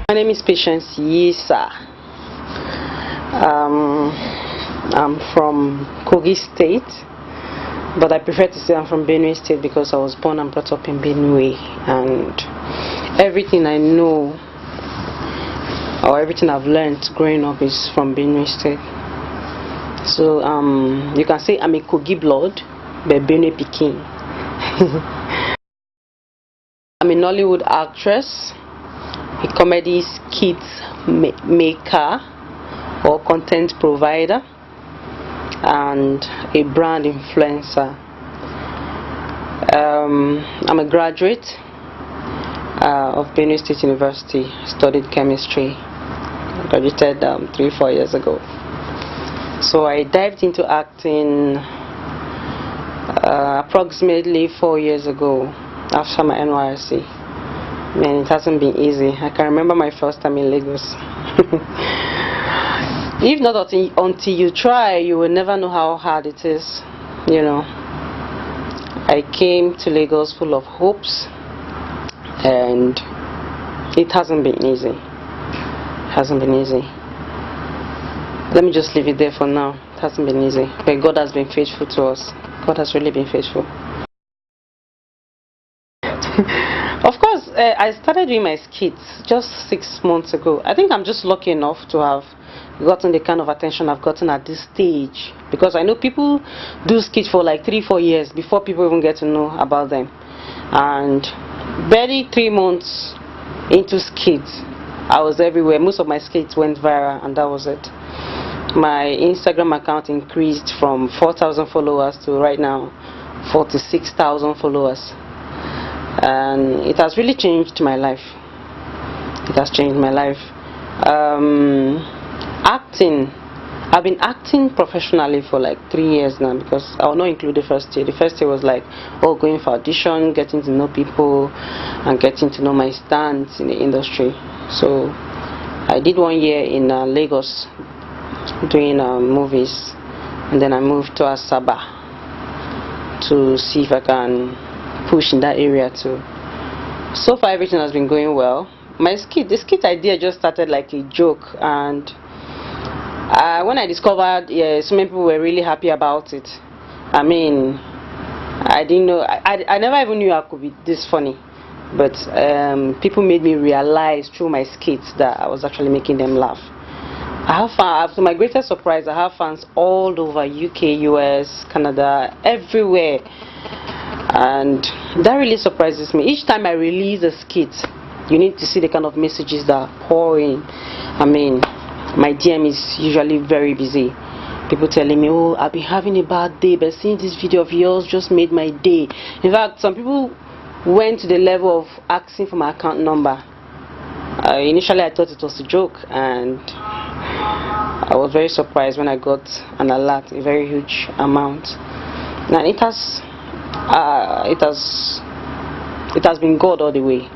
My name is Patience Yisa. I'm from Kogi State, but I prefer to say I'm from Benue State because I was born and brought up in Benue, and everything I know or everything I've learned growing up is from Benue State. So you can say I'm a Kogi blood, but Benue Pikin. I'm a Nollywood actress, a comedy skit maker or content provider, and a brand influencer. I'm a graduate of Benue State University. Studied chemistry. Graduated 3-4 years ago. So I dived into acting approximately 4 years ago after my NYSC. Man, it hasn't been easy. I can remember my first time in Lagos. If not until you try, you will never know how hard it is. You know, I came to Lagos full of hopes, and it hasn't been easy. It hasn't been easy. Let me just leave it there for now. It hasn't been easy, but God has been faithful to us. God has really been faithful. Of course, I started doing my skits just 6 months ago. I think I'm just lucky enough to have gotten the kind of attention I've gotten at this stage, because I know people do skits for like 3-4 years before people even get to know about them, and barely 3 months into skits, I was everywhere. Most of my skits went viral, and that was it. My Instagram account increased from 4,000 followers to right now 46,000 followers. And it has really changed my life. It has changed my life. Acting, I've been acting professionally for like 3 years now, because I will not include the first year. The first year was like, oh, going for audition, getting to know people, and getting to know my stance in the industry. So I did 1 year in Lagos doing movies, and then I moved to Asaba to see if I can push in that area too. So far everything has been going well. The skit idea just started like a joke, and when I discovered so many people were really happy about it. I mean, I didn't know, I never even knew I could be this funny, but people made me realize through my skits that I was actually making them laugh. I have fans, to my greatest surprise, I have fans all over UK, US, Canada, everywhere. And that really surprises me. Each time I release a skit, you need to see the kind of messages that are pouring. I mean, my DM is usually very busy. People telling me, oh, I've been having a bad day, but seeing this video of yours just made my day. In fact, some people went to the level of asking for my account number. Initially I thought it was a joke, and I was very surprised when I got an alert, a very huge amount. And it has been God all the way.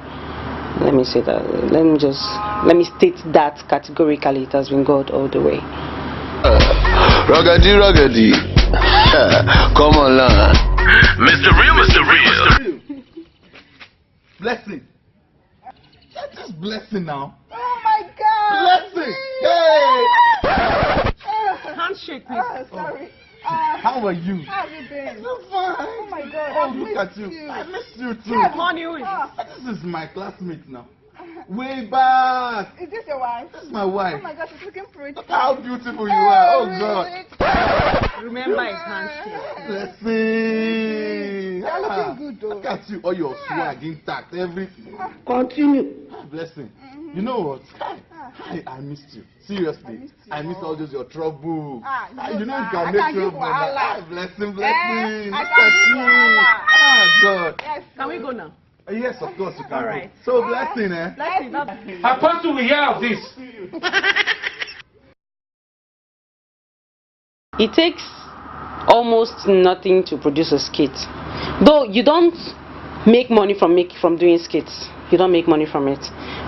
Let me say that. Let me state that categorically. It has been God all the way. Ruggedy. Come on, Lana. Mr. Real. Blessing. That's just blessing now. Oh my God. Blessing. Hey. Handshake, please. Sorry. How are you? How have you been? I'm fine. Oh my God. Oh, look at you. I missed you too. Good morning. This is my classmate now. Way back. Is this your wife? This is my wife. Oh my God, she's looking pretty. Look how beautiful you are. Oh God. Remember his handshake. Blessing. You're looking good though. Look at you. All your swag intact. Everything. Continue. Blessing. You know what? I missed you. Seriously. I missed all those your trouble. You know you can make trouble. Blessing. Look at you. God. Yes. Can we go now? Yes, of course you can. All right. So blessing, eh? Blessing. How far do we hear of this? It takes almost nothing to produce a skit. Though you don't make money from doing skits. You don't make money from it.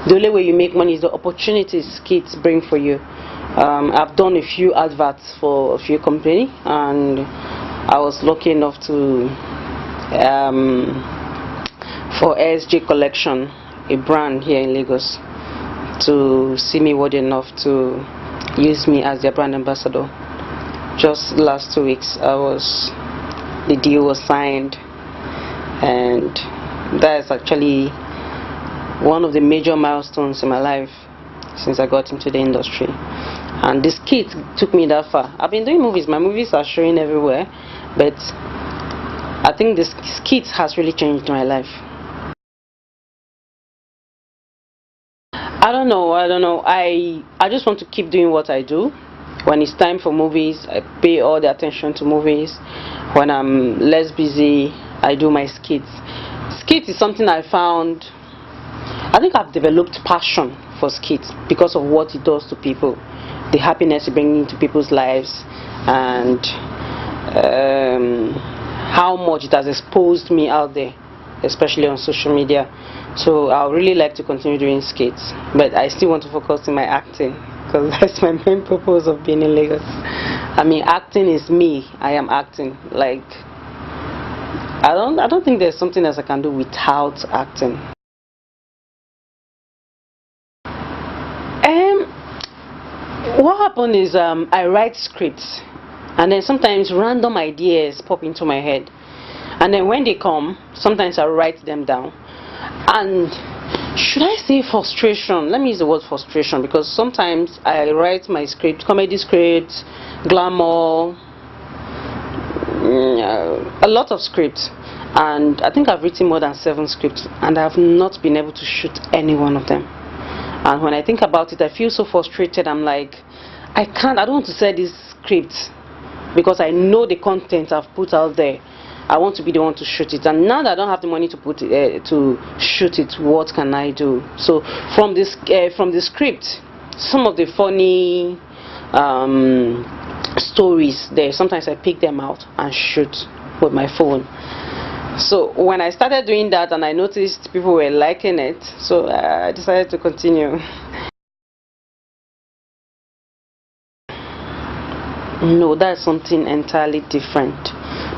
The only way you make money is the opportunities skits bring for you. I've done a few adverts for a few companies, and I was lucky enough to for SJ Collection, a brand here in Lagos, to see me worthy enough to use me as their brand ambassador. Just last 2 weeks, the deal was signed, and that is actually one of the major milestones in my life since I got into the industry. And this skit took me that far. I've been doing movies, my movies are showing everywhere, but I think this skit has really changed my life. I don't know. I just want to keep doing what I do. When it's time for movies, I pay all the attention to movies. When I'm less busy, I do my skits. Skit is something I found. I think I've developed passion for skits because of what it does to people, the happiness it brings into people's lives, and how much it has exposed me out there, especially on social media. So I would really like to continue doing skits, but I still want to focus on my acting, because that's my main purpose of being in Lagos. I mean, acting is me. I am acting. Like, I don't think there's something else I can do without acting. What happened is I write scripts, and then sometimes random ideas pop into my head, and then when they come, sometimes I write them down. And should I say frustration? Let me use the word frustration, because sometimes I write my script, comedy scripts, glamour, a lot of scripts, and I think I've written more than 7 scripts, and I have not been able to shoot any one of them. And when I think about it, I feel so frustrated. I'm like, I don't want to say this script because I know the content I've put out there. I want to be the one to shoot it, and now that I don't have the money to put it, to shoot it, what can I do? So from the script, some of the funny stories there, sometimes I pick them out and shoot with my phone. So when I started doing that, and I noticed people were liking it, so I decided to continue. No, that's something entirely different,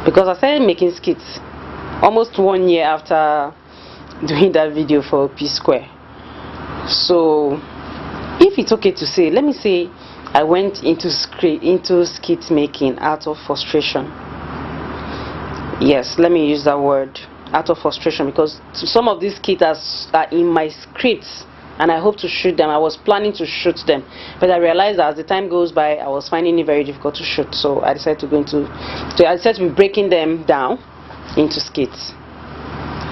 because I started making skits almost 1 year after doing that video for P Square. So if it's okay to say, let me say I went into skit making out of frustration. Yes, let me use that word, out of frustration, because some of these skits are in my scripts and I hope to shoot them. I was planning to shoot them, but I realized that as the time goes by, I was finding it very difficult to shoot. So I decided to be breaking them down into skits.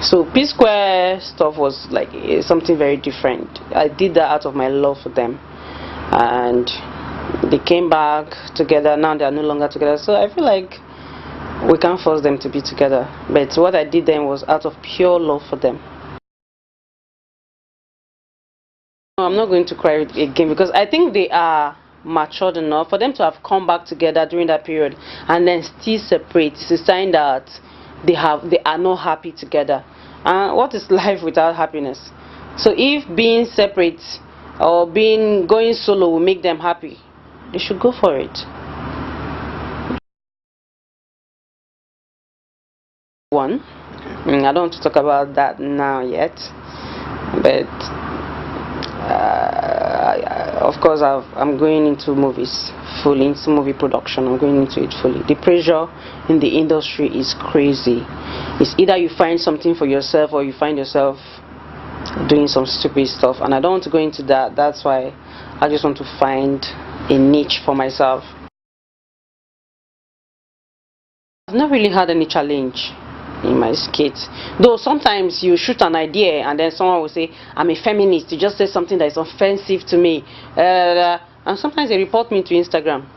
So P Square stuff was like something very different. I did that out of my love for them, and they came back together. Now they are no longer together, so I feel like we can't force them to be together. But what I did then was out of pure love for them. I'm not going to cry again, because I think they are matured enough for them to have come back together during that period and then still separate. It's a sign that they are not happy together. What is life without happiness? So if being separate or going solo will make them happy, they should go for it. One, I don't want to talk about that now yet, but of course I'm going into movies fully, into movie production. I'm going into it fully. The pressure in the industry is crazy. It's either you find something for yourself or you find yourself doing some stupid stuff, and I don't want to go into that. That's why I just want to find a niche for myself. I've not really had any challenge in my skits, though sometimes you shoot an idea and then someone will say I'm a feminist, you just say something that is offensive to me, and sometimes they report me to Instagram,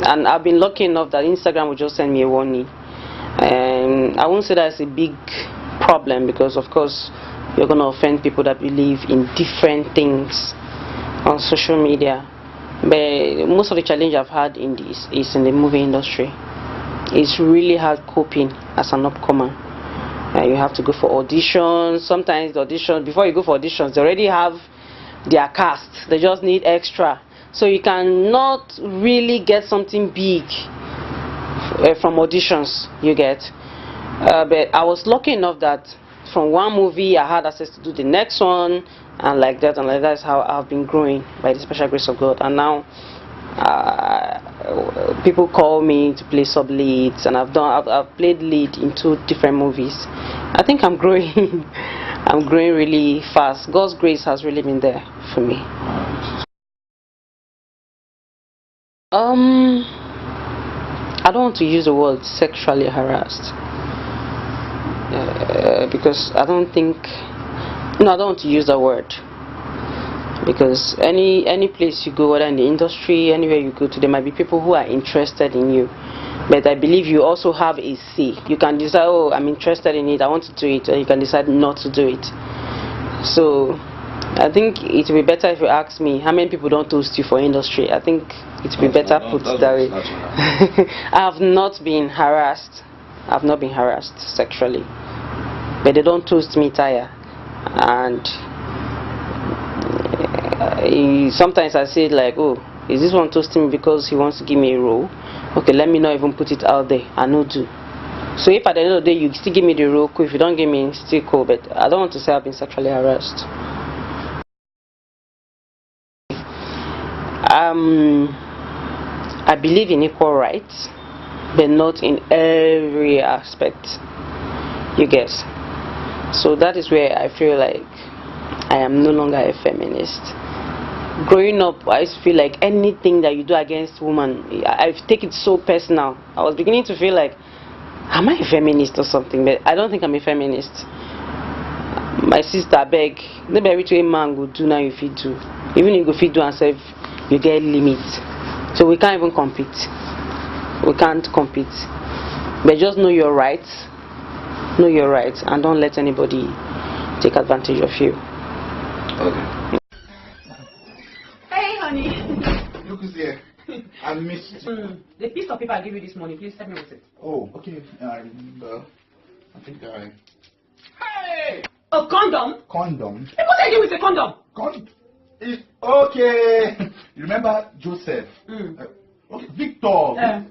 and I've been lucky enough that Instagram will just send me a warning. I won't say that's a big problem, because of course you're going to offend people that believe in different things on social media, but most of the challenge I've had in this is in the movie industry. It's really hard coping as an upcomer. You have to go for auditions. Sometimes the auditions, before you go for auditions, they already have their cast. They just need extra. So you cannot really get something big from auditions you get. But I was lucky enough that from one movie, I had access to do the next one, and like that is how I've been growing by the special grace of God. And now people call me to play sub leads, and I've played lead in 2 different movies. I think I'm growing. I'm growing really fast. God's grace has really been there for me. I don't want to use the word sexually harassed because I don't want to use that word, because any place you go, whether in the industry, anywhere you go to, there might be people who are interested in you. But I believe you also have a say. You can decide, oh, I'm interested in it, I want to do it, or you can decide not to do it. So I think it would be better if you ask me how many people don't toast you for industry. I think it would be better put that way. I have not been harassed. I've not been harassed sexually, but they don't toast me tire. And sometimes I say like, oh, is this one toasting me because he wants to give me a role? Okay, let me not even put it out there. I know do. So if at the end of the day you still give me the role, cool. If you don't give me, still cool. But I don't want to say I've been sexually harassed. I believe in equal rights, but not in every aspect. You guess. So that is where I feel like I am no longer a feminist. Growing up, I used to feel like anything that you do against women, I take it so personal. I was beginning to feel like, am I a feminist or something? But I don't think I'm a feminist. My sister beg, maybe every man go do now if you do. Even if you go do and say you get limits. So we can't even compete. We can't compete. But just know your rights. Know your rights and don't let anybody take advantage of you. Okay. Hey, honey. Look who's here. I missed you. The piece of paper I gave you this morning, please help me with it. Oh, okay. I think I... Hey! A condom? Condom? People say you with a condom. Okay. You remember Joseph? Okay, Victor.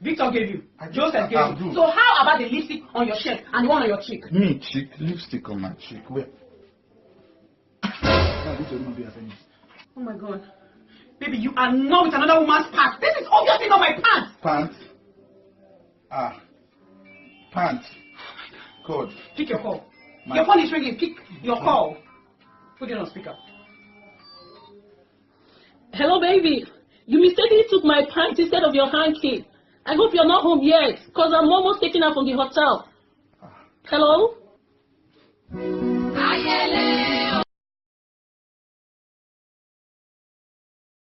Victor gave you. Joseph gave you. So how about the lipstick on your shirt and the one on your cheek? Me, cheek? Lipstick on my cheek. Where? This will not be happening. Oh my God. Baby, you are not with another woman's pants. This is obviously not my pants. Pants? Pants. God. Pick your call. Your phone is ringing. Pick your call. Put it on speaker. Hello, baby. You mistakenly took my pants instead of your hanky. I hope you're not home yet, because I'm almost taking her from the hotel. Hello?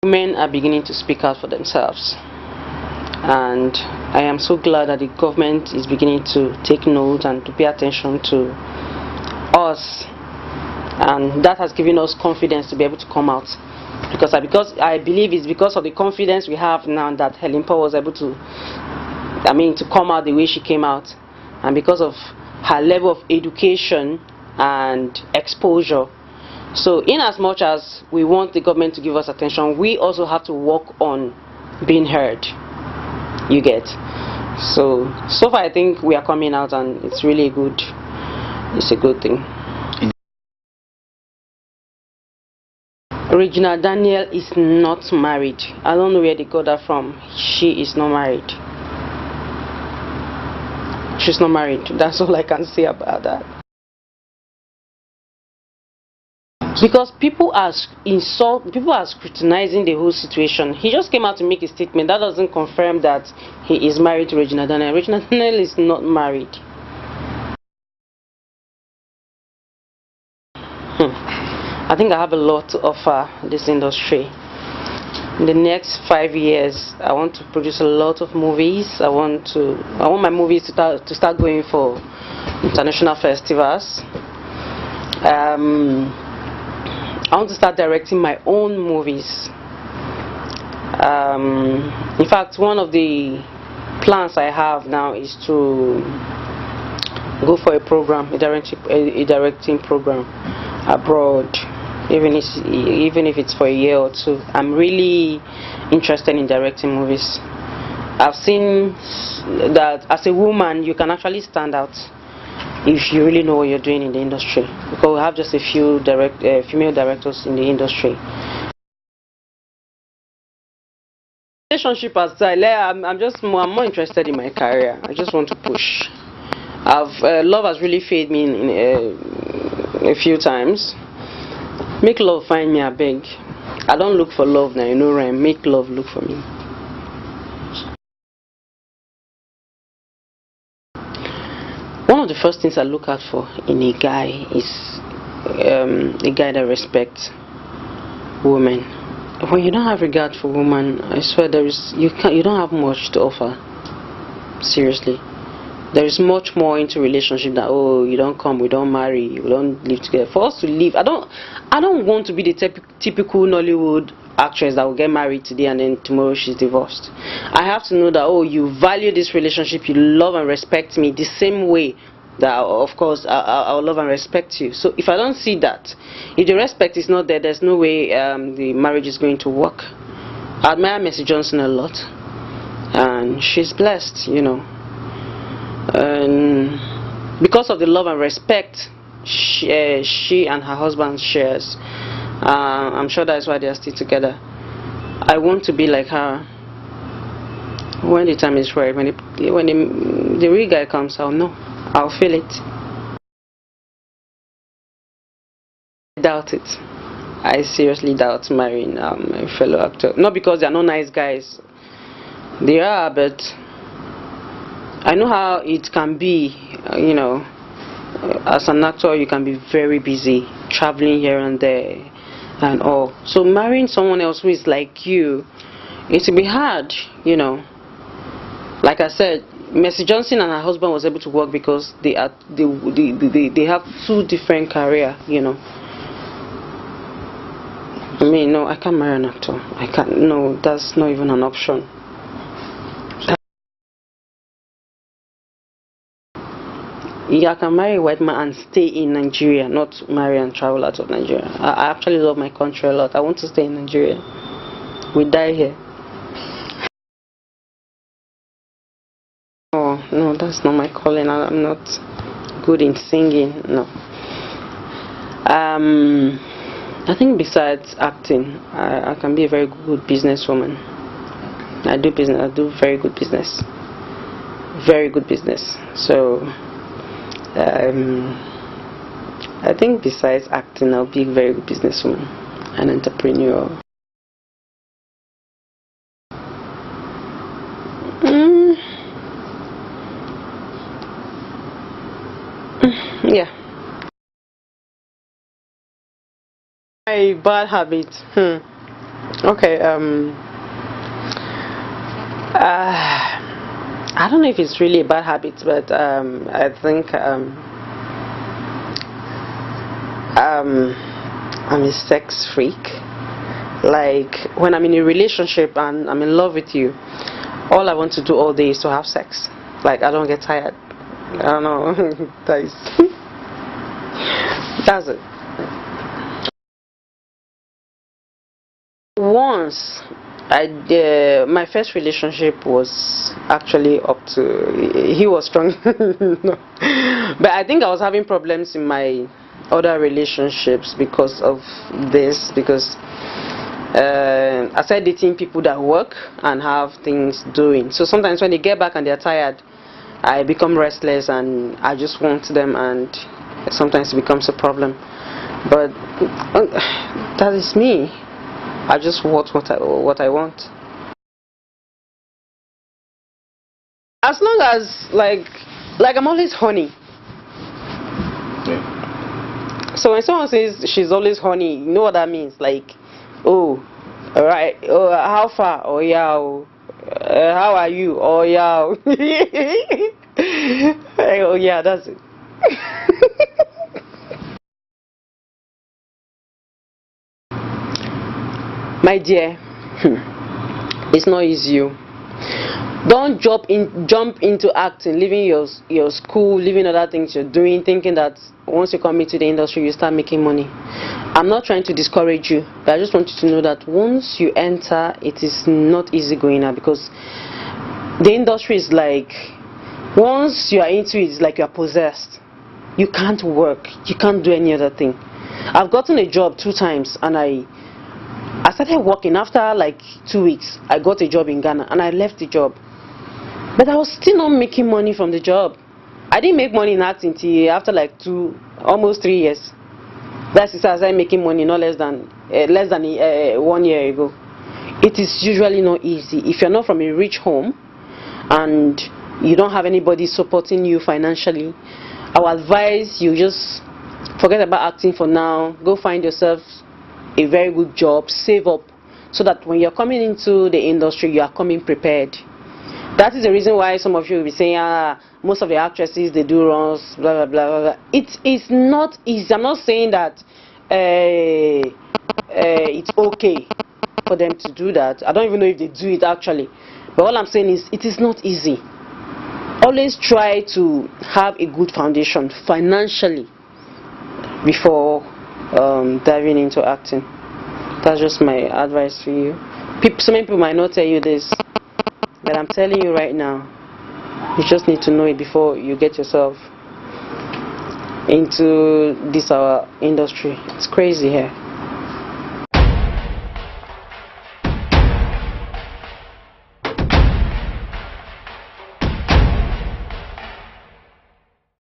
Women are beginning to speak out for themselves. And I am so glad that the government is beginning to take note and to pay attention to us. And that has given us confidence to be able to come out. Because I believe it's because of the confidence we have now that Helen Paul was able to, to come out the way she came out. And because of her level of education and exposure. So in as much as we want the government to give us attention, we also have to work on being heard. You get. So far I think we are coming out and it's really good. It's a good thing. Regina Daniel is not married. I don't know where they got that from. She is not married. She's not married. That's all I can say about that. Because people are scrutinizing the whole situation. He just came out to make a statement. That doesn't confirm that he is married to Regina Daniel. Regina Daniel is not married. I think I have a lot to offer this industry. In the next 5 years, I want to produce a lot of movies. I want my movies to start going for international festivals. I want to start directing my own movies. In fact, one of the plans I have now is to go for a program, a directing program abroad, even if it's for a year or two. I'm really interested in directing movies. I've seen that as a woman you can actually stand out if you really know what you're doing in the industry, because we have just a few female directors in the industry. Relationship aside, I'm more interested in my career. I just want to push. Love has really failed me in a few times. Make love find me, I beg. I don't look for love now, you know, right? Make love look for me. One of the first things I look out for in a guy is a guy that respects women. When you don't have regard for women, I swear you don't have much to offer. Seriously. There is much more into relationship that, oh, you don't come, we don't marry, we don't live together. For us to live, I don't want to be the typical Nollywood actress that will get married today and then tomorrow she's divorced. I have to know that, oh, you value this relationship, you love and respect me the same way that, of course, I'll love and respect you. So if I don't see that, if the respect is not there, there's no way the marriage is going to work. I admire Mercy Johnson a lot, and she's blessed, you know. And because of the love and respect she and her husband shares, I'm sure that's why they are still together. I want to be like her. When the time is right, when the real guy comes, I'll know. I'll feel it. I doubt it. I seriously doubt marrying a fellow actor. Not because they are not nice guys. They are, but I know how it can be, you know. As an actor, you can be very busy, traveling here and there and all. So marrying someone else who is like you, it will be hard, you know. Like I said, Mercy Johnson and her husband was able to work because they have two different careers, you know. I mean, no, I can't marry an actor. I can't. No, that's not even an option. Yeah, I can marry a white man and stay in Nigeria, not marry and travel out of Nigeria. I actually love my country a lot. I want to stay in Nigeria. We die here. Oh, no, that's not my calling. I'm not good in singing, no. I think besides acting, I can be a very good businesswoman. I do business. I do very good business. Very good business. So I think besides acting, I'll be a very good businesswoman, an entrepreneur. Yeah. My bad habit. Okay. I don't know if it's really a bad habit, but I think I'm a sex freak. Like when I'm in a relationship and I'm in love with you, all I want to do all day is to have sex. Like I don't get tired. I don't know. That's it. Once my first relationship was actually up to, he was strong. No. But I think I was having problems in my other relationships because of this, because I started dating people that work and have things doing. So sometimes when they get back and they're tired, I become restless and I just want them, and sometimes it becomes a problem. But that is me. I just want what I want. As long as like I'm always horny. Yeah. So when someone says she's always horny, you know what that means? Like, oh, alright, oh, how far? Oh yeah. Oh, how are you? Oh yeah. Oh yeah, that's it. My dear, it's not easy. Don't jump into acting, leaving your school, leaving other things you're doing, thinking that once you come into the industry you start making money. I'm not trying to discourage you, but I just want you to know that once you enter, it is not easy going now, because the industry is like, once you are into it, it's like you are possessed. you can't work, you can't do any other thing. I've gotten a job 2 times, and I started working. After like 2 weeks, I got a job in Ghana, and I left the job. But I was still not making money from the job. I didn't make money in acting till after like almost 3 years. That's as I started making money, not less than 1 year ago. It is usually not easy. If you're not from a rich home and you don't have anybody supporting you financially, I would advise you just forget about acting for now. Go find yourself a very good job, save up, so that when you're coming into the industry, you are coming prepared. That is the reason why some of you will be saying, most of the actresses, they do runs, blah, blah, blah, blah. It is not easy. I'm not saying that it's okay for them to do that. I don't even know if they do it actually. But all I'm saying is, it is not easy. Always try to have a good foundation financially before diving into acting. That's just my advice for you. So many people might not tell you this, but I'm telling you right now. You just need to know it before you get yourself into this our industry. It's crazy here.